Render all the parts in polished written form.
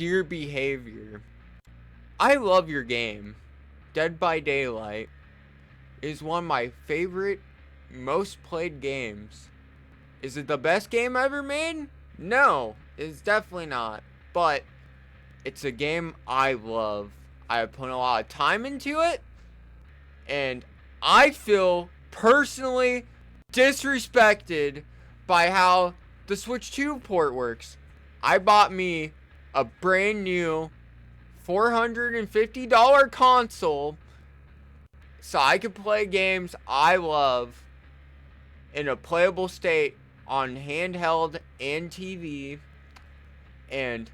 Dear Behavior, I love your game. Dead by Daylight is one of my favorite, most played games. Is it the best game ever made? No, it's definitely not. But it's a game I love. I have put a lot of time into it, and I feel personally disrespected by how the Switch 2 port works. I bought me a brand new $450 console so I could play games I love in a playable state on handheld and TV, and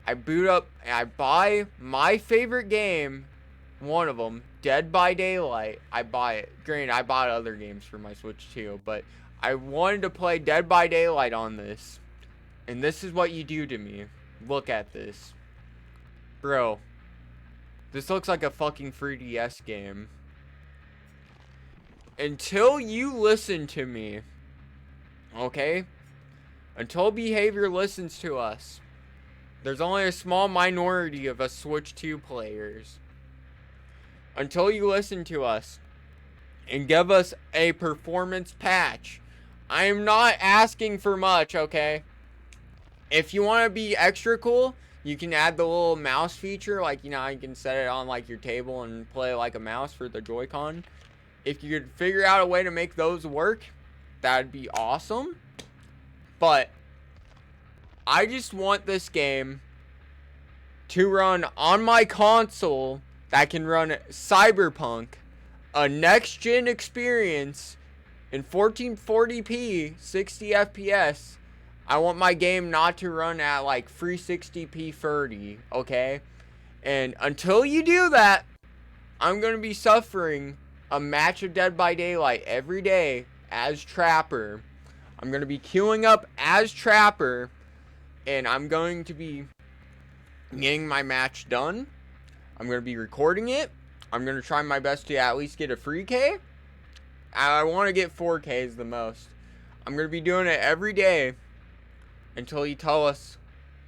I boot up and I buy my favorite game, one of them, Dead by Daylight. I buy it. Granted, I bought other games for my Switch too, but I wanted to play Dead by Daylight on this. And this is what you do to me. Look at this. Bro, this looks like a fucking 3DS game. Until you listen to me, okay? Until Behavior listens to us, there's only a small minority of us Switch 2 players. Until you listen to us and give us a performance patch, I am not asking for much, okay? If you want to be extra cool, you can add the little mouse feature, like, you know, you can set it on, like, your table and play like a mouse for the Joy-Con. If you could figure out a way to make those work, that'd be awesome. But I just want this game to run on my console that can run Cyberpunk, a next-gen experience in 1440p, 60 FPS. I want my game not to run at like 360p 30, okay? And until you do that, I'm going to be suffering a match of Dead by Daylight every day as Trapper. I'm going to be queuing up as Trapper, and I'm going to be getting my match done. I'm going to be recording it. I'm going to try my best to at least get a 3K. I want to get 4Ks the most. I'm going to be doing it every day until you tell us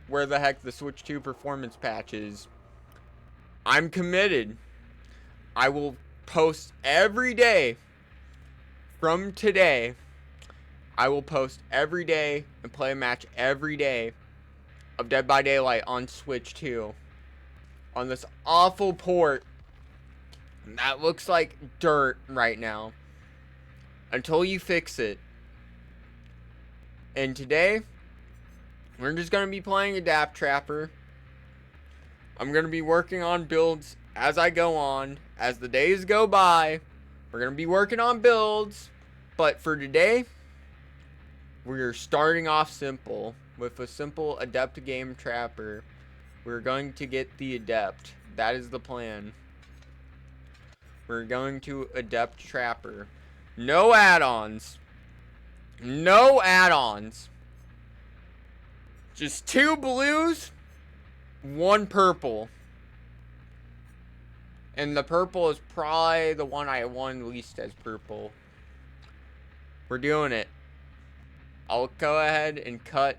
where the heck the Switch 2 performance patch is. I'm committed. I will post every day from today. I will post every day and play a match every day of Dead by Daylight on Switch 2. On this awful port that looks like dirt right now. Until you fix it. And today, we're just going to be playing Adapt Trapper. I'm going to be working on builds as I go on. As the days go by, we're going to be working on builds. But for today, we're starting off simple. With a simple Adept game Trapper. We're going to get the Adept. That is the plan. We're going to Adept Trapper. No add-ons. No add-ons. Just 2 blues, 1 purple. And the purple is probably the one I won least as purple. We're doing it. I'll go ahead and cut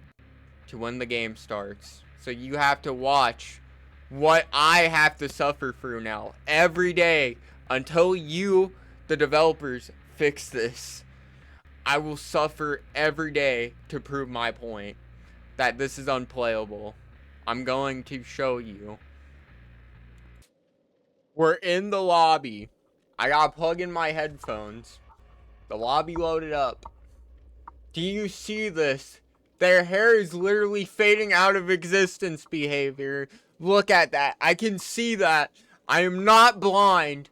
to when the game starts. So you have to watch what I have to suffer through now every day until you, the developers, fix this. I will suffer every day to prove my point that this is unplayable. I'm going to show you. We're in the lobby. I gotta plug in my headphones. The lobby loaded up. Do you see this? Their hair is literally fading out of existence, Behavior. Look at that. I can see that. I am not blind.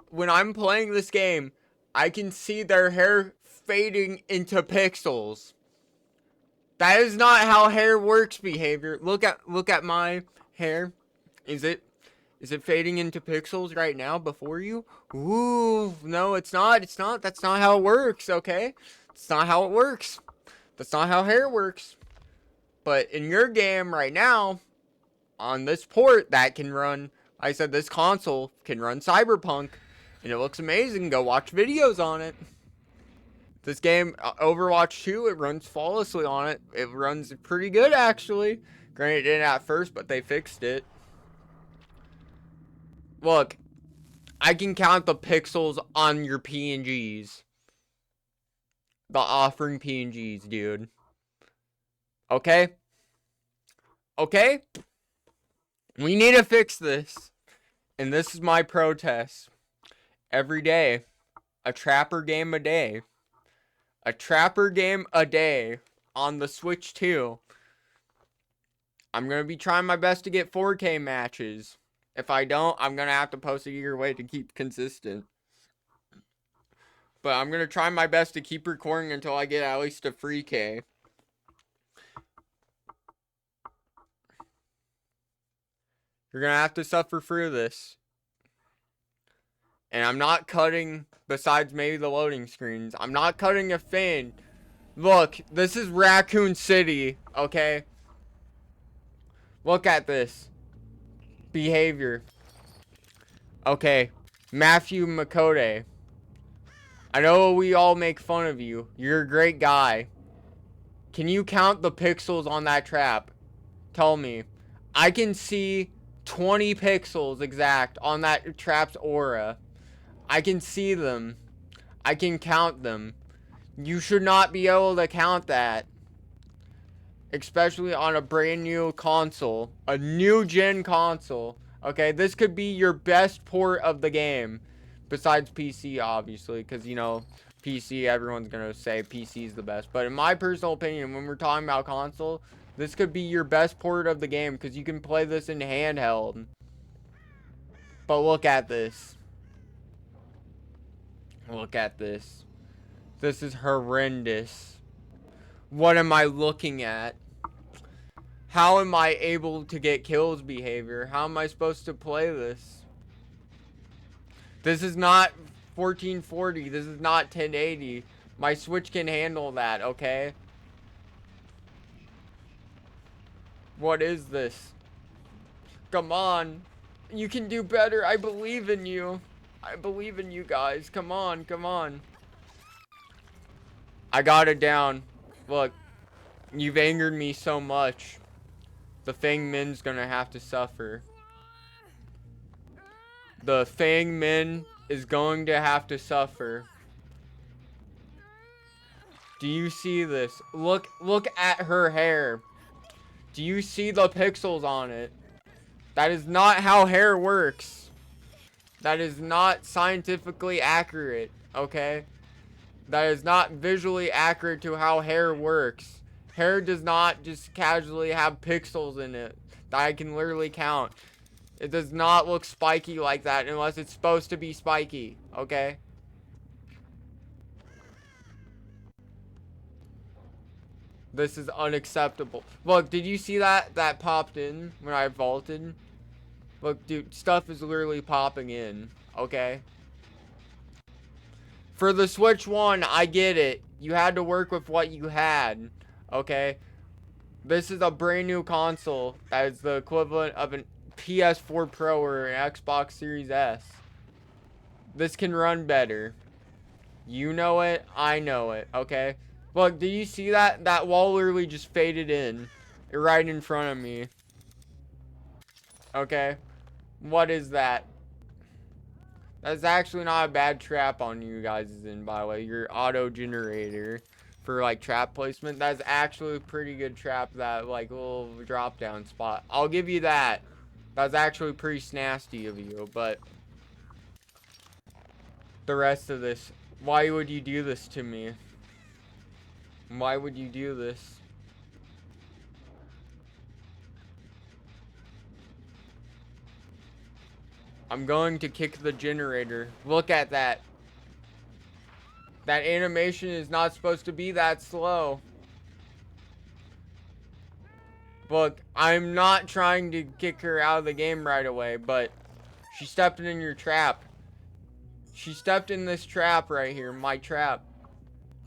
When I'm playing this game, I can see their hair fading into pixels. That is not how hair works, Behavior. Look at my hair. Is it fading into pixels right now before you? Ooh, no, it's not. It's not. That's not how it works, okay? It's not how it works. That's not how hair works. But in your game right now, on this port that can run, like I said, this console can run Cyberpunk, and it looks amazing. Go watch videos on it. This game, Overwatch 2, it runs flawlessly on it. It runs pretty good, actually. Granted, it didn't at first, but they fixed it. Look, I can count the pixels on your PNGs. The offering PNGs, dude. Okay? Okay? We need to fix this. And this is my protest. Every day. A trapper game a day. A trapper game a day. On the Switch 2. I'm going to be trying my best to get 4K matches. If I don't, I'm going to have to post a year way to keep consistent. But I'm going to try my best to keep recording until I get at least a free K. You're going to have to suffer through this. And I'm not cutting, besides maybe the loading screens, I'm not cutting a fan. Look, this is Raccoon City, okay? Look at this. Behavior. Okay. Matthew Makode. I know we all make fun of you. You're a great guy. Can you count the pixels on that trap? Tell me. I can see 20 pixels exact on that trap's aura. I can see them. I can count them. You should not be able to count that. Especially on a brand new console. A new gen console. Okay, this could be your best port of the game. Besides PC, obviously. Because, you know, PC, everyone's going to say PC is the best. But in my personal opinion, when we're talking about console, this could be your best port of the game. Because you can play this in handheld. But look at this. Look at this. This is horrendous. What am I looking at? How am I able to get kills behavior? How am I supposed to play this? This is not 1440. This is not 1080. My Switch can handle that, okay? What is this? Come on. You can do better. I believe in you. I believe in you guys. Come on, come on. I got it down. Look, you've angered me so much. The Fang Min's gonna have to suffer. The Fang Min is going to have to suffer. Do you see this? Look at her hair. Do you see the pixels on it? That is not how hair works. That is not scientifically accurate, okay? That is not visually accurate to how hair works. Hair does not just casually have pixels in it that I can literally count. It does not look spiky like that unless it's supposed to be spiky, okay? This is unacceptable. Look, did you see that? That popped in when I vaulted? Look, dude, stuff is literally popping in, okay? For the Switch 1, I get it. You had to work with what you had, okay? This is a brand new console that is the equivalent of an PS4 Pro or an Xbox Series S. This can run better. You know it, I know it, okay? Look, do you see that? That wall literally just faded in. Right in front of me. Okay? What is that? That's actually not a bad trap on you guys' end, by the way. Your auto generator for like trap placement. That's actually a pretty good trap, that like little drop down spot. I'll give you that. That's actually pretty snasty of you, but the rest of this, why would you do this to me? Why would you do this? I'm going to kick the generator. Look at that. That animation is not supposed to be that slow. Look, I'm not trying to kick her out of the game right away, but she stepped in your trap. She stepped in this trap right here, my trap.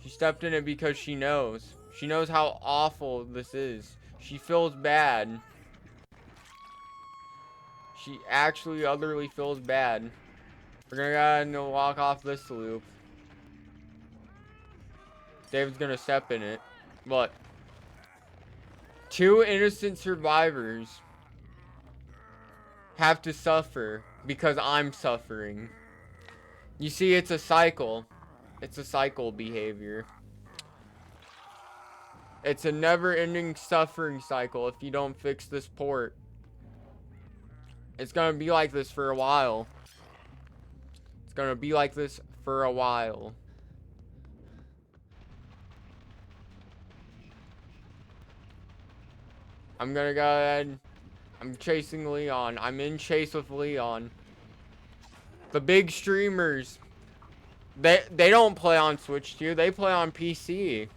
She stepped in it because she knows. She knows how awful this is. She feels bad. She actually utterly feels bad. We're gonna go ahead and walk off this loop. David's gonna step in it. But 2 innocent survivors have to suffer because I'm suffering. You see, it's a cycle. It's a cycle behavior. It's a never-ending suffering cycle if you don't fix this port. It's gonna be like this for a while. It's gonna be like this for a while. I'm gonna go ahead. I'm chasing Leon. I'm in chase with Leon. The big streamers, they don't play on Switch 2. They play on PC.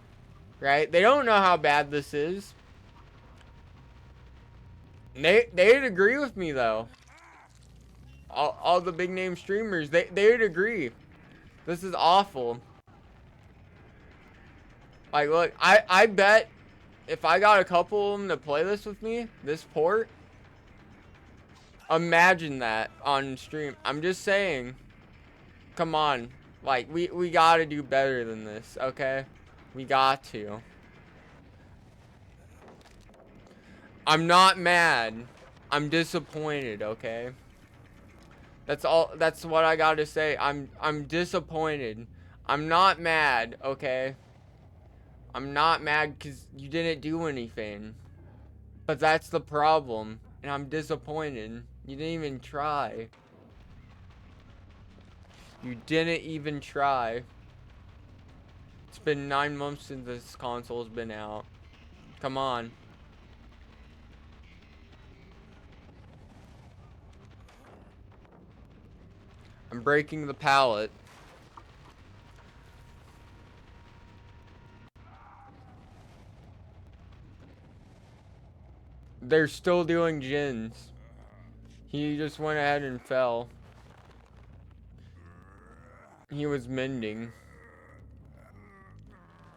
Right? They don't know how bad this is. They'd agree with me though. All the big name streamers, they'd agree. This is awful. Like, look, I bet if I got a couple of them to play this with me, this port, imagine that on stream. I'm just saying, come on. Like, we gotta do better than this, okay? We got to. I'm not mad. I'm disappointed, okay? That's all. That's what I gotta say. I'm disappointed. I'm not mad, okay? I'm not mad because you didn't do anything. But that's the problem. And I'm disappointed. You didn't even try. You didn't even try. It's been 9 months since this console's been out. Come on. I'm breaking the pallet. They're still doing gens. He just went ahead and fell. He was mending.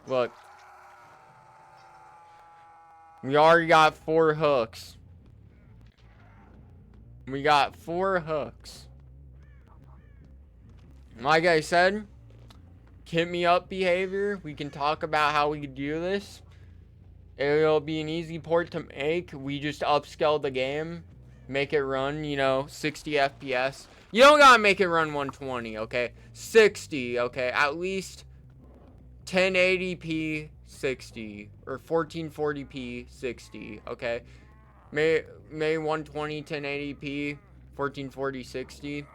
Look. We already got 4 hooks. We got 4 hooks. Like I said, hit me up behavior. We can talk about how we could do this. It'll be an easy port to make. We just upscale the game. Make it run, 60 FPS. You don't gotta make it run 120, okay? 60, okay? At least 1080p 60 or 1440p 60, okay? May 120 1080p 1440 60.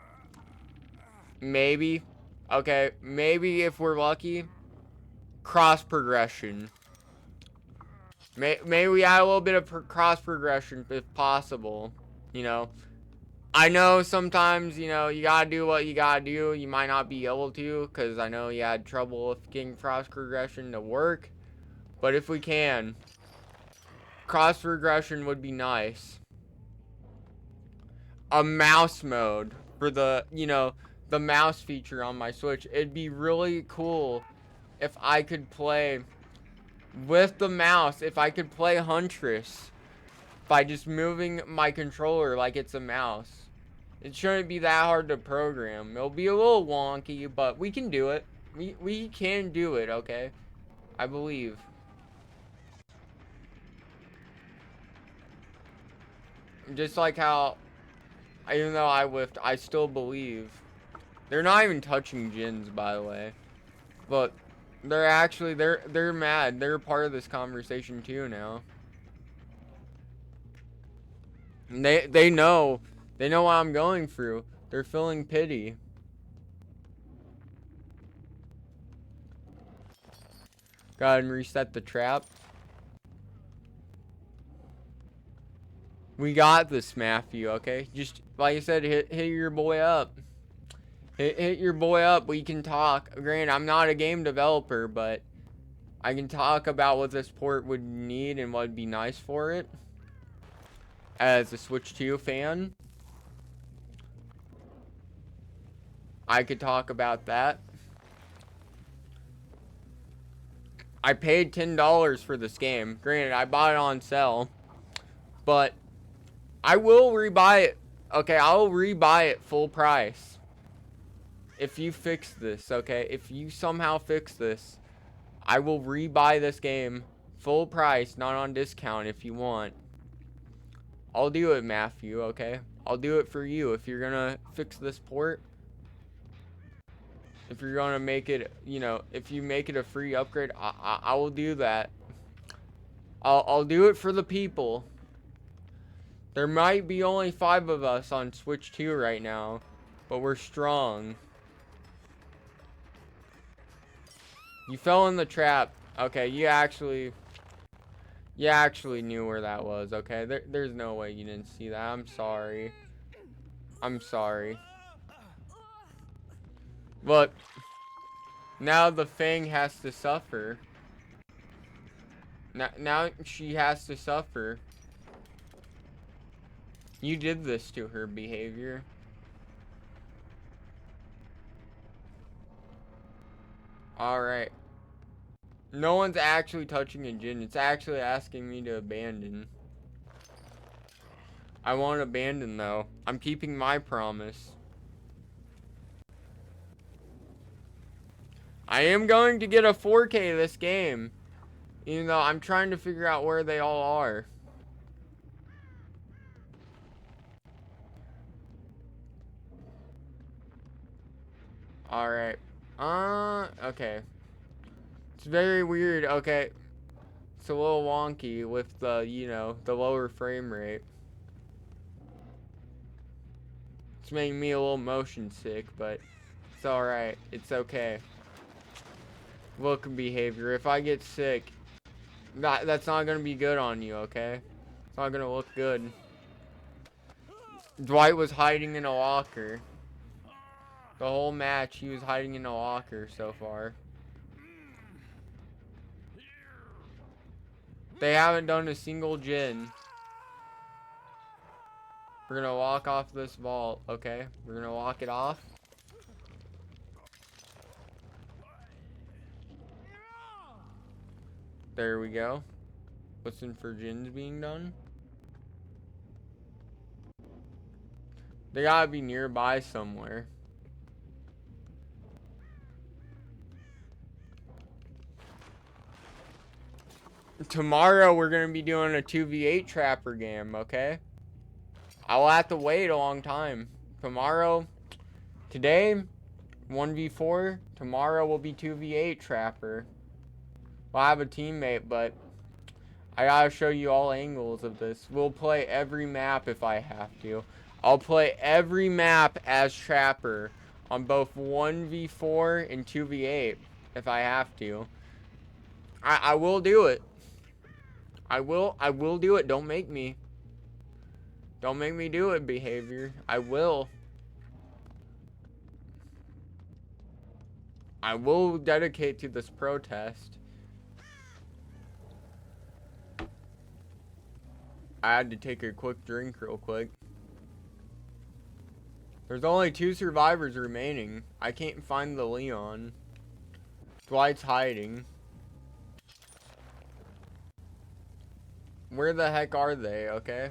Maybe. Okay, maybe if we're lucky. Cross progression. May we add a little bit of cross progression if possible. I know sometimes, you gotta do what you gotta do. You might not be able to, because I know you had trouble with getting cross progression to work. But if we can, cross progression would be nice. A mouse mode for the mouse feature on my Switch. It'd be really cool if I could play with the mouse, if I could play Huntress by just moving my controller like it's a mouse. It shouldn't be that hard to program. It'll be a little wonky, but we can do it. We can do it, okay? I believe. Just like how, even though I whiffed, I still believe. They're not even touching gens, by the way. But they're actually, they're mad. They're part of this conversation too now. And they know what I'm going through. They're feeling pity. Go ahead and reset the trap. We got this, Matthew, okay? Just, like I said, hit your boy up. Hit your boy up. We can talk. Granted, I'm not a game developer, but I can talk about what this port would need and what would be nice for it. As a Switch 2 fan, I could talk about that. I paid $10 for this game. Granted, I bought it on sale. But I will rebuy it. Okay, I'll rebuy it full price. If you fix this, okay? If you somehow fix this, I will rebuy this game full price, not on discount if you want. I'll do it, Matthew, okay? I'll do it for you if you're gonna fix this port. If you're gonna make it, you know, if you make it a free upgrade, I will do that. I'll do it for the people. There might be only 5 of us on Switch 2 right now, but we're strong. You fell in the trap. Okay, you actually knew where that was, okay? There's no way you didn't see that. I'm sorry. I'm sorry. Look. Now the Fang has to suffer. Now she has to suffer. You did this to her, behavior. Alright. No one's actually touching a Jinn. It's actually asking me to abandon. I won't abandon, though. I'm keeping my promise. I am going to get a 4K this game. Even though I'm trying to figure out where they all are. Alright. Okay. It's very weird. Okay. It's a little wonky with the, you know, the lower frame rate. It's making me a little motion sick, but it's alright. It's okay. Look, behavior. If I get sick, that's not gonna be good on you, okay? It's not gonna look good. Dwight was hiding in a locker. The whole match, he was hiding in a locker so far. They haven't done a single Jinn. We're gonna walk off this vault, okay? We're gonna walk it off. There we go. Listen for Jinns being done. They gotta be nearby somewhere. Tomorrow we're gonna be doing a 2v8 trapper game, okay? I'll have to wait a long time. Today, 1v4. Tomorrow will be 2v8 trapper. Well, I have a teammate, but I gotta show you all angles of this. We'll play every map if I have to. I'll play every map as trapper on both 1v4 and 2v8 if I have to. I will do it. I will do it. Don't make me. Don't make me do it, behavior. I will. I will dedicate to this protest. I had to take a quick drink real quick. There's only 2 survivors remaining. I can't find the Leon. Dwight's hiding. Where the heck are they, okay?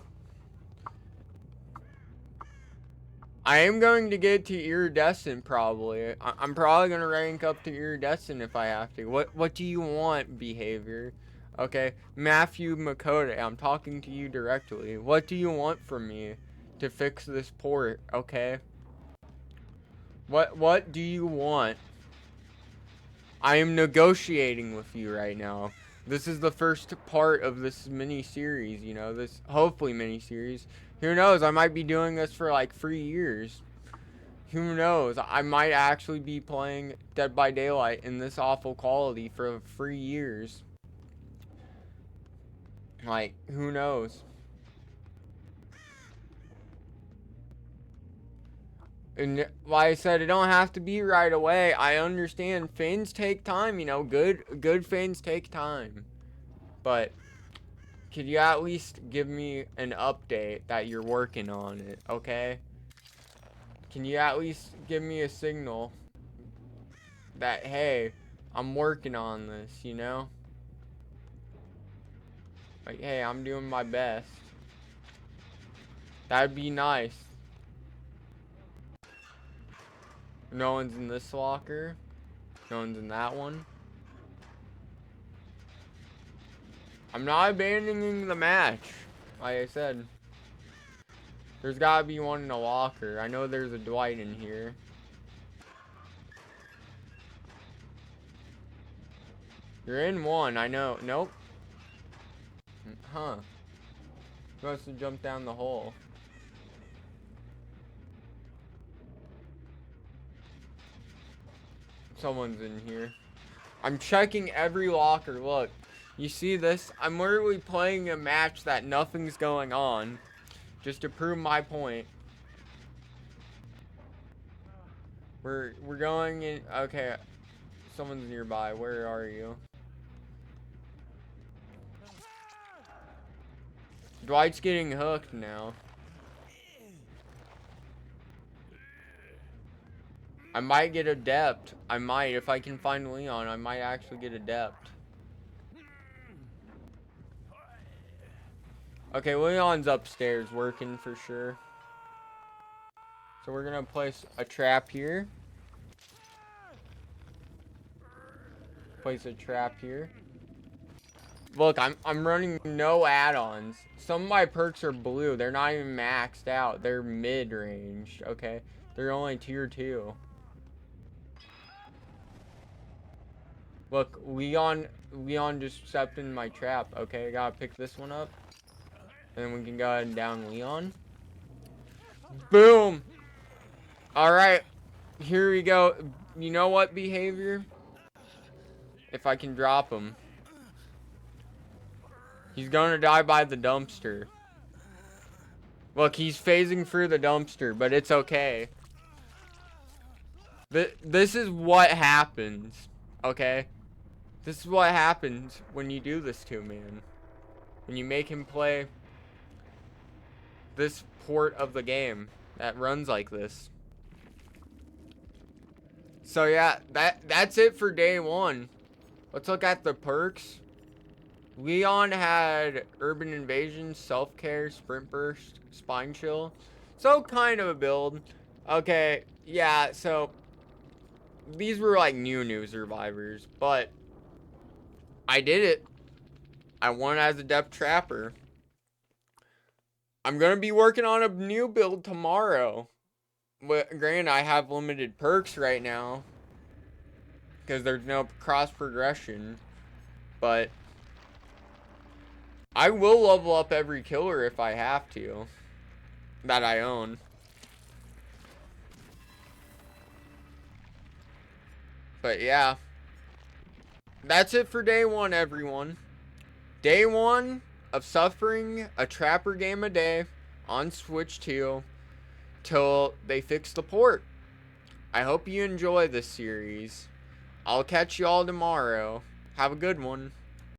I am going to get to iridescent probably. I'm probably going to rank up to iridescent if I have to. What do you want, behavior? Okay, Matthew Makota, I'm talking to you directly. What do you want from me to fix this port, okay? What do you want? I am negotiating with you right now. This is the first part of this mini-series, you know, this hopefully mini-series. Who knows, I might be doing this for like 3 years. Who knows, I might actually be playing Dead by Daylight in this awful quality for 3 years. Like, who knows? And like I said, it don't have to be right away. I understand fins take time, you know, good fins take time. But could you at least give me an update that you're working on it, okay? Can you at least give me a signal that, hey, I'm working on this, you know? Like, hey, I'm doing my best. That'd be nice. No one's in this locker. No one's in that one. I'm not abandoning the match. Like I said. There's gotta be one in a locker. I know there's a Dwight in here. You're in one, I know. Nope. Huh. He wants to jump down the hole. Someone's in here. I'm checking every locker. Look. You see this? I'm literally playing a match that nothing's going on. Just to prove my point. We're going in. Okay. Someone's nearby. Where are you? Dwight's getting hooked now. I might get adept. I might. If I can find Leon, I might actually get adept. Okay, Leon's upstairs working for sure. So we're gonna place a trap here. Place a trap here. Look, I'm running no add-ons. Some of my perks are blue. They're not even maxed out. They're mid-range, okay? They're only tier 2. Look, Leon just stepped in my trap. Okay, I gotta pick this one up. And then we can go ahead and down Leon. Boom! Alright, here we go. You know what, behavior? If I can drop him. He's gonna die by the dumpster. Look, he's phasing through the dumpster, but it's okay. This is what happens, okay? This is what happens when you do this to a man. When you make him play this port of the game that runs like this. So yeah, that's it for day 1. Let's look at the perks. Leon had Urban Invasion, Self-Care, Sprint Burst, Spine Chill. So kind of a build. Okay, yeah, so these were like new survivors, but I did it. I won as a Depth Trapper. I'm gonna be working on a new build tomorrow. But granted, I have limited perks right now because there's no cross progression, but I will level up every killer if I have to, that I own. But yeah, that's it for day 1, everyone. Day 1 of suffering a Trapper game a day on Switch 2 till they fix the port. I hope you enjoy this series. I'll catch you all tomorrow. Have a good one.